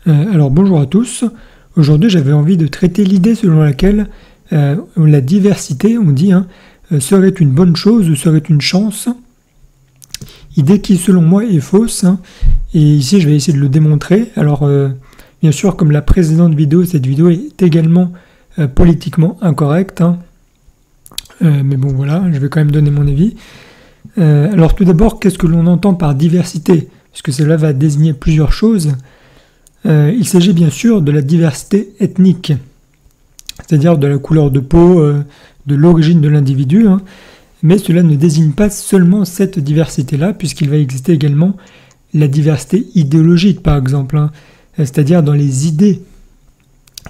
Alors bonjour à tous. Aujourd'hui j'avais envie de traiter l'idée selon laquelle la diversité, on dit, serait une bonne chose ou serait une chance. Idée qui selon moi est fausse. Et ici je vais essayer de le démontrer. Alors bien sûr comme la précédente vidéo, cette vidéo est également politiquement incorrecte. Mais bon voilà, je vais quand même donner mon avis. Alors tout d'abord, qu'est-ce que l'on entend par diversité? Puisque cela va désigner plusieurs choses. Il s'agit bien sûr de la diversité ethnique, c'est-à-dire de la couleur de peau, de l'origine de l'individu, mais cela ne désigne pas seulement cette diversité-là, puisqu'il va exister également la diversité idéologique, par exemple, c'est-à-dire dans les idées,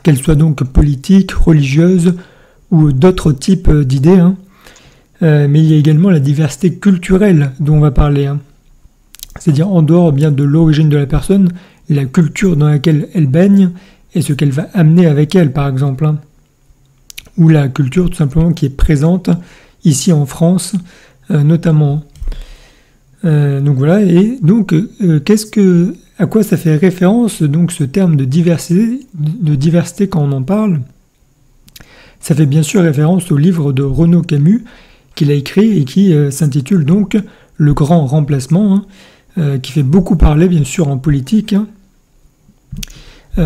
qu'elles soient donc politiques, religieuses ou d'autres types d'idées, mais il y a également la diversité culturelle dont on va parler, c'est-à-dire en dehors bien de l'origine de la personne, la culture dans laquelle elle baigne et ce qu'elle va amener avec elle, par exemple. Ou la culture tout simplement qui est présente ici en France, notamment. Donc voilà, et donc à quoi ça fait référence donc ce terme de diversité quand on en parle? Ça fait bien sûr référence au livre de Renaud Camus qu'il a écrit et qui s'intitule donc Le Grand Remplacement, qui fait beaucoup parler bien sûr en politique.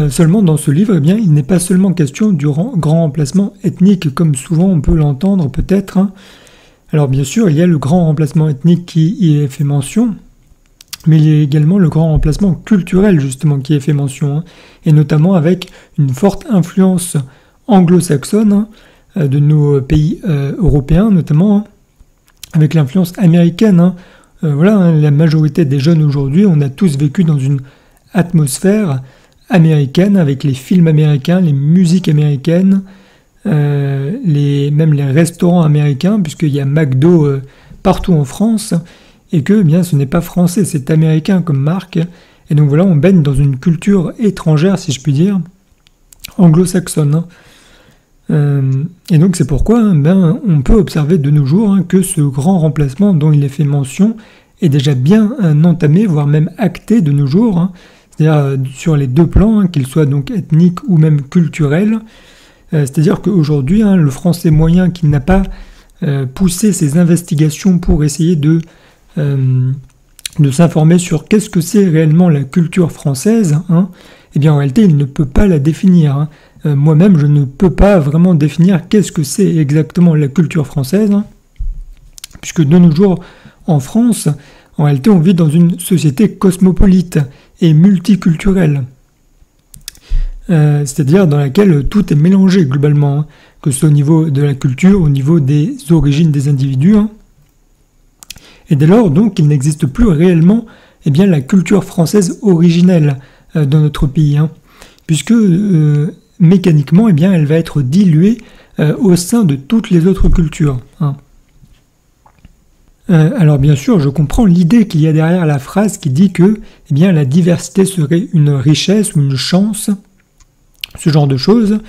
Seulement dans ce livre, il n'est pas seulement question du grand remplacement ethnique, comme souvent on peut l'entendre peut-être. Alors bien sûr, il y a le grand remplacement ethnique qui y est fait mention, mais il y a également le grand remplacement culturel justement qui est fait mention, et notamment avec une forte influence anglo-saxonne de nos pays européens, notamment avec l'influence américaine. La majorité des jeunes aujourd'hui, on a tous vécu dans une atmosphère américaine, avec les films américains, les musiques américaines, même les restaurants américains, puisqu'il y a McDo partout en France, et que ce n'est pas français, c'est américain comme marque. Et donc voilà, on baigne dans une culture étrangère, si je puis dire, anglo-saxonne. Et donc c'est pourquoi on peut observer de nos jours que ce grand remplacement dont il est fait mention est déjà bien entamé, voire même acté de nos jours, c'est-à-dire sur les deux plans, qu'ils soient donc ethniques ou même culturels. C'est-à-dire qu'aujourd'hui, le français moyen qui n'a pas poussé ses investigations pour essayer de s'informer sur qu'est-ce que c'est réellement la culture française, en réalité, il ne peut pas la définir. Moi-même, je ne peux pas vraiment définir qu'est-ce que c'est exactement la culture française, puisque de nos jours, en France, en réalité, on vit dans une société cosmopolite et multiculturelle, c'est-à-dire dans laquelle tout est mélangé globalement, que ce soit au niveau de la culture, au niveau des origines des individus. Et dès lors, donc, il n'existe plus réellement la culture française originelle dans notre pays, puisque mécaniquement, elle va être diluée au sein de toutes les autres cultures. Alors bien sûr, je comprends l'idée qu'il y a derrière la phrase qui dit que la diversité serait une richesse ou une chance, ce genre de choses.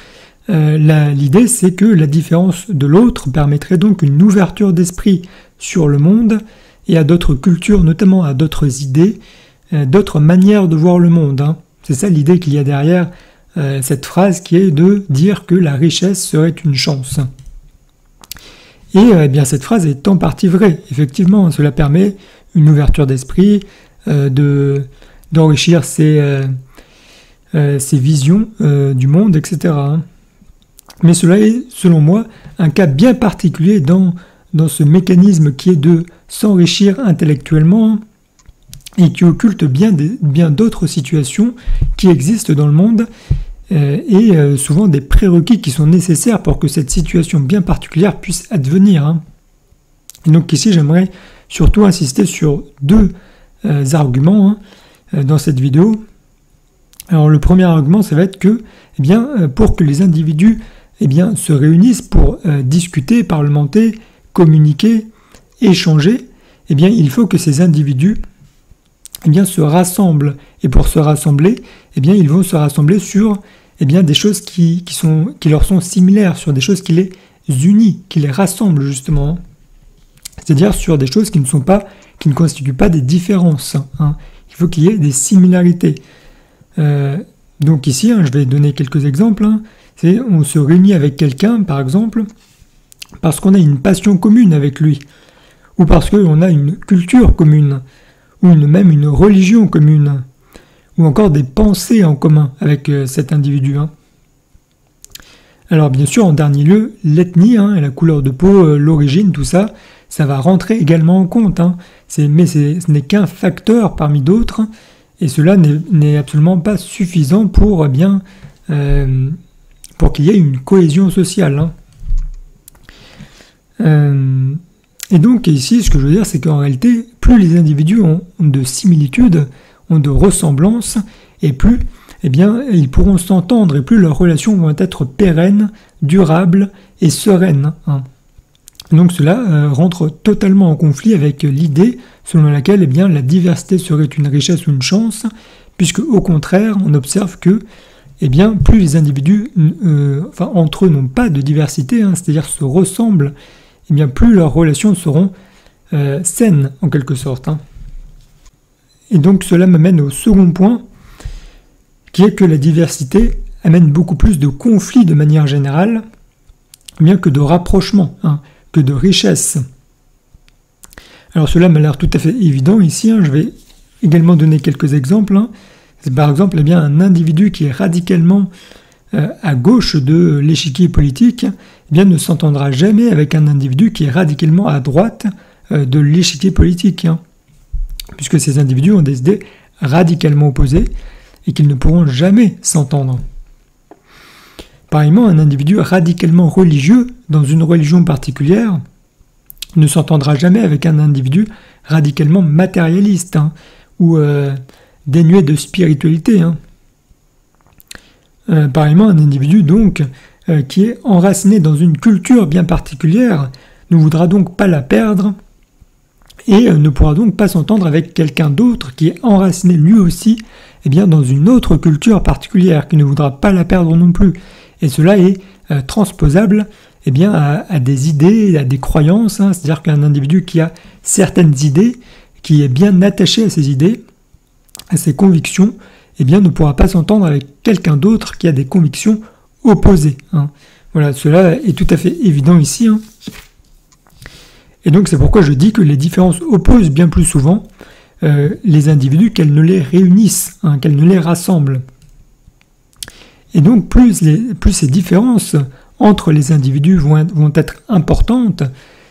L'idée, c'est que la différence de l'autre permettrait donc une ouverture d'esprit sur le monde et à d'autres cultures, notamment à d'autres idées, d'autres manières de voir le monde. C'est ça l'idée qu'il y a derrière cette phrase qui est de dire que la richesse serait une chance. Et cette phrase est en partie vraie. Effectivement, cela permet une ouverture d'esprit, d'enrichir ses visions du monde, etc. Mais cela est, selon moi, un cas bien particulier dans ce mécanisme qui est de s'enrichir intellectuellement et qui occulte bien d'autres situations qui existent dans le monde et souvent des prérequis qui sont nécessaires pour que cette situation bien particulière puisse advenir. Et donc ici, j'aimerais surtout insister sur deux arguments dans cette vidéo. Alors le premier argument, ça va être que pour que les individus se réunissent pour discuter, parlementer, communiquer, échanger, il faut que ces individus se rassemblent. Et pour se rassembler, ils vont se rassembler sur des choses qui leur sont similaires, sur des choses qui les unissent, qui les rassemblent justement. C'est-à-dire sur des choses qui ne constituent pas des différences. Il faut qu'il y ait des similarités. Donc ici, je vais donner quelques exemples. On se réunit avec quelqu'un, par exemple, parce qu'on a une passion commune avec lui, ou parce qu'on a une culture commune, ou même une religion commune, ou encore des pensées en commun avec cet individu. Alors bien sûr, en dernier lieu, l'ethnie, la couleur de peau, l'origine, tout ça, ça va rentrer également en compte. Mais ce n'est qu'un facteur parmi d'autres, et cela n'est absolument pas suffisant pour qu'il y ait une cohésion sociale. Et donc ici, ce que je veux dire, c'est qu'en réalité, plus les individus ont de similitudes, ont de ressemblances, et plus ils pourront s'entendre, et plus leurs relations vont être pérennes, durables et sereines. Donc cela rentre totalement en conflit avec l'idée selon laquelle la diversité serait une richesse ou une chance, puisque au contraire, on observe que plus les individus entre eux n'ont pas de diversité, c'est-à-dire se ressemblent, plus leurs relations seront saines en quelque sorte. Et donc cela m'amène au second point, qui est que la diversité amène beaucoup plus de conflits de manière générale, bien que de rapprochement, que de richesse. Alors cela m'a l'air tout à fait évident ici, je vais également donner quelques exemples. C'est par exemple un individu qui est radicalement à gauche de l'échiquier politique ne s'entendra jamais avec un individu qui est radicalement à droite de l'échiquier politique, puisque ces individus ont des idées radicalement opposées et qu'ils ne pourront jamais s'entendre. Pareillement, un individu radicalement religieux dans une religion particulière ne s'entendra jamais avec un individu radicalement matérialiste ou dénué de spiritualité. Pareillement, un individu donc qui est enraciné dans une culture bien particulière ne voudra donc pas la perdre et ne pourra donc pas s'entendre avec quelqu'un d'autre qui est enraciné lui aussi dans une autre culture particulière, qui ne voudra pas la perdre non plus. Et cela est transposable à des idées, à des croyances, c'est-à-dire qu'un individu qui a certaines idées, qui est bien attaché à ses idées, à ses convictions, ne pourra pas s'entendre avec quelqu'un d'autre qui a des convictions opposées. Voilà, cela est tout à fait évident ici. Et donc c'est pourquoi je dis que les différences opposent bien plus souvent les individus qu'elles ne les réunissent, qu'elles ne les rassemblent. Et donc plus ces différences entre les individus vont être importantes,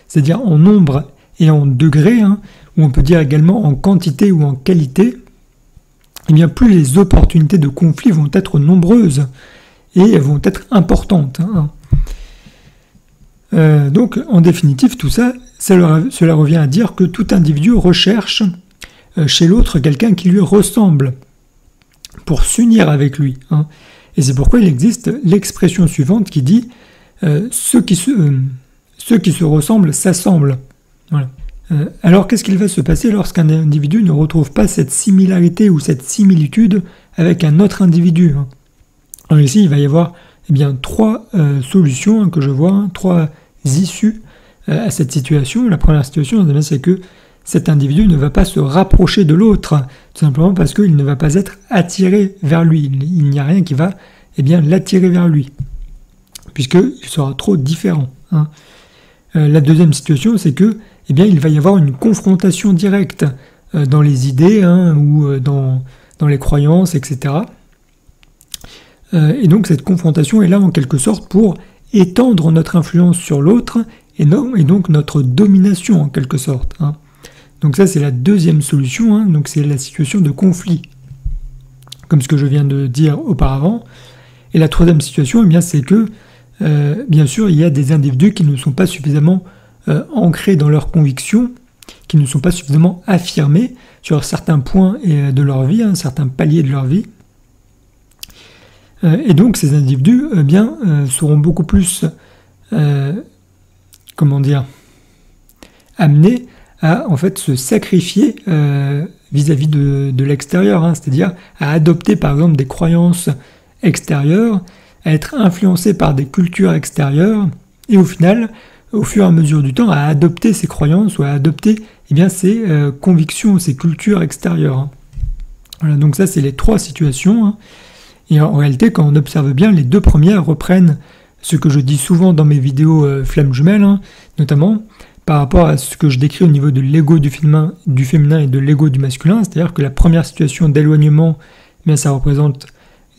c'est-à-dire en nombre et en degré, ou on peut dire également en quantité ou en qualité, plus les opportunités de conflit vont être nombreuses et vont être importantes. Donc en définitive, tout ça, cela revient à dire que tout individu recherche chez l'autre quelqu'un qui lui ressemble pour s'unir avec lui. Et c'est pourquoi il existe l'expression suivante qui dit ceux qui se ressemblent s'assemblent. Voilà. Alors qu'est-ce qu'il va se passer lorsqu'un individu ne retrouve pas cette similarité ou cette similitude avec un autre individu? Alors ici, il va y avoir trois solutions que je vois, trois issues à cette situation. La première situation, c'est que cet individu ne va pas se rapprocher de l'autre, tout simplement parce qu'il ne va pas être attiré vers lui. Il n'y a rien qui va l'attirer vers lui, puisqu'il sera trop différent. La deuxième situation, c'est que il va y avoir une confrontation directe dans les idées ou dans les croyances, etc. Et donc cette confrontation est là en quelque sorte pour étendre notre influence sur l'autre et donc notre domination en quelque sorte. Donc ça c'est la deuxième solution, donc c'est la situation de conflit, comme ce que je viens de dire auparavant. Et la troisième situation, c'est que bien sûr il y a des individus qui ne sont pas suffisamment ancrés dans leurs convictions, qui ne sont pas suffisamment affirmés sur certains points de leur vie, certains paliers de leur vie. Et donc ces individus seront beaucoup plus amenés à en fait se sacrifier vis-à-vis de l'extérieur, c'est-à-dire à adopter par exemple des croyances extérieures, à être influencés par des cultures extérieures, et au final, au fur et à mesure du temps, à adopter ces croyances ou à adopter ces convictions, ces cultures extérieures. Voilà, donc ça c'est les trois situations. Et en réalité, quand on observe bien, les deux premières reprennent ce que je dis souvent dans mes vidéos flammes jumelles, hein, notamment par rapport à ce que je décris au niveau de l'ego du féminin et de l'ego du masculin, c'est-à-dire que la première situation d'éloignement, eh bien, ça représente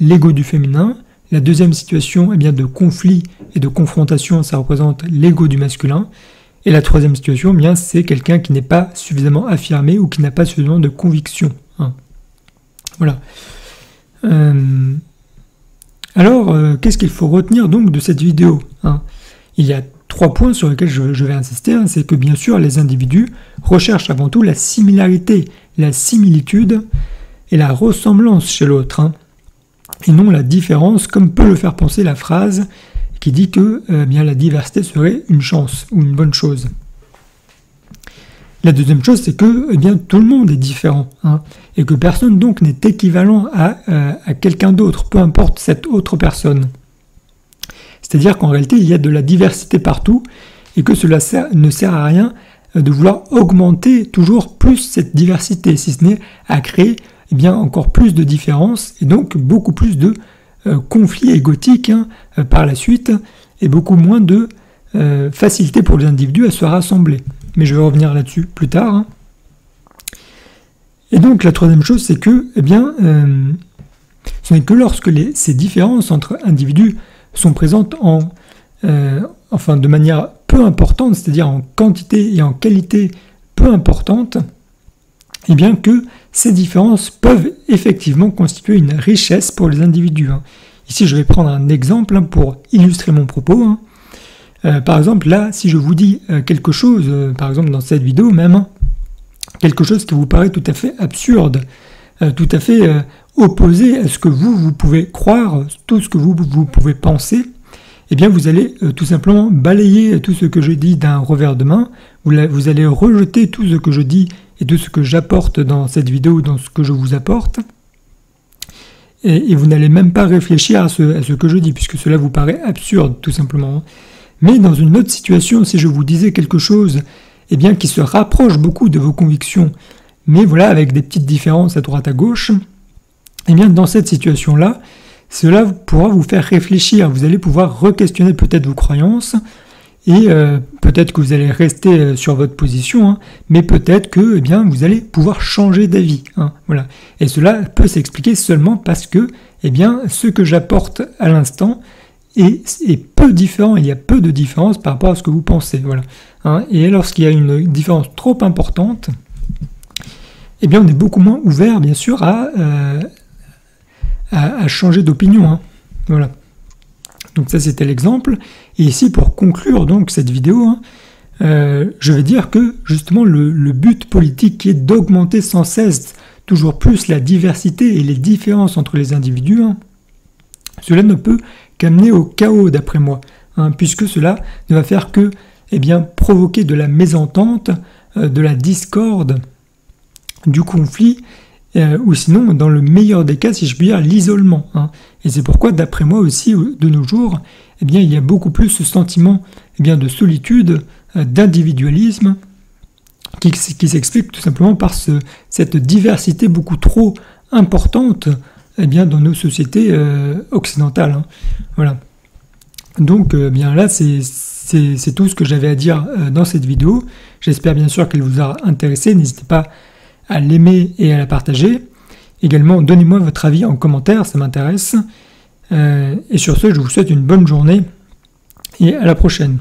l'ego du féminin. La deuxième situation, eh bien, de conflit et de confrontation, ça représente l'ego du masculin. Et la troisième situation, eh bien, c'est quelqu'un qui n'est pas suffisamment affirmé ou qui n'a pas suffisamment de conviction. Hein. Voilà. Alors, qu'est-ce qu'il faut retenir donc de cette vidéo, hein? Il y a 3 points sur lesquels je vais insister, hein. C'est que bien sûr les individus recherchent avant tout la similarité, la similitude et la ressemblance chez l'autre, hein, et non la différence, comme peut le faire penser la phrase qui dit que bien, la diversité serait une chance ou une bonne chose. La deuxième chose, c'est que eh bien, tout le monde est différent, hein, et que personne donc n'est équivalent à quelqu'un d'autre, peu importe cette autre personne. C'est-à-dire qu'en réalité, il y a de la diversité partout, et que cela ne sert à rien de vouloir augmenter toujours plus cette diversité, si ce n'est à créer eh bien, encore plus de différences, et donc beaucoup plus de conflits égotiques, hein, par la suite, et beaucoup moins de facilité pour les individus à se rassembler. Mais je vais revenir là-dessus plus tard. Hein. Et donc la troisième chose, c'est que eh bien, ce n'est que lorsque ces différences entre individus sont présentes de manière peu importante, c'est-à-dire en quantité et en qualité peu importante, eh bien que ces différences peuvent effectivement constituer une richesse pour les individus. Hein. Ici, je vais prendre un exemple, hein, pour illustrer mon propos. Hein. Par exemple, là, si je vous dis quelque chose, par exemple dans cette vidéo même, hein, quelque chose qui vous paraît tout à fait absurde, tout à fait opposé à ce que vous pouvez croire, tout ce que vous pouvez penser, eh bien vous allez tout simplement balayer tout ce que je dis d'un revers de main, vous allez rejeter tout ce que je dis et tout ce que j'apporte dans cette vidéo, dans ce que je vous apporte, et vous n'allez même pas réfléchir à ce que je dis, puisque cela vous paraît absurde, tout simplement. Mais dans une autre situation, si je vous disais quelque chose eh bien, qui se rapproche beaucoup de vos convictions, mais voilà, avec des petites différences à droite à gauche, eh bien, dans cette situation-là, cela pourra vous faire réfléchir. Vous allez pouvoir re-questionner peut-être vos croyances, et peut-être que vous allez rester sur votre position, hein, mais peut-être que eh bien, vous allez pouvoir changer d'avis. Hein, voilà. Et cela peut s'expliquer seulement parce que eh bien, ce que j'apporte à l'instant est peu différent, il y a peu de différence par rapport à ce que vous pensez. Voilà. Hein, et lorsqu'il y a une différence trop importante, eh bien, on est beaucoup moins ouvert, bien sûr, à changer d'opinion. Hein. Voilà. Donc ça, c'était l'exemple. Et ici, pour conclure donc cette vidéo, hein, je vais dire que justement le but politique qui est d'augmenter sans cesse toujours plus la diversité et les différences entre les individus, hein, cela ne peut qu'amener au chaos d'après moi, hein, puisque cela ne va faire que eh bien, provoquer de la mésentente, de la discorde, du conflit, ou sinon, dans le meilleur des cas, si je puis dire, l'isolement. Hein. Et c'est pourquoi, d'après moi aussi, de nos jours, eh bien, il y a beaucoup plus ce sentiment eh bien, de solitude, d'individualisme, qui s'explique tout simplement par cette diversité beaucoup trop importante eh bien, dans nos sociétés occidentales. Hein. Voilà. Donc, bien là, c'est tout ce que j'avais à dire dans cette vidéo. J'espère bien sûr qu'elle vous a intéressé. N'hésitez pas à l'aimer et à la partager. Également, donnez-moi votre avis en commentaire, ça m'intéresse. Et sur ce, je vous souhaite une bonne journée et à la prochaine.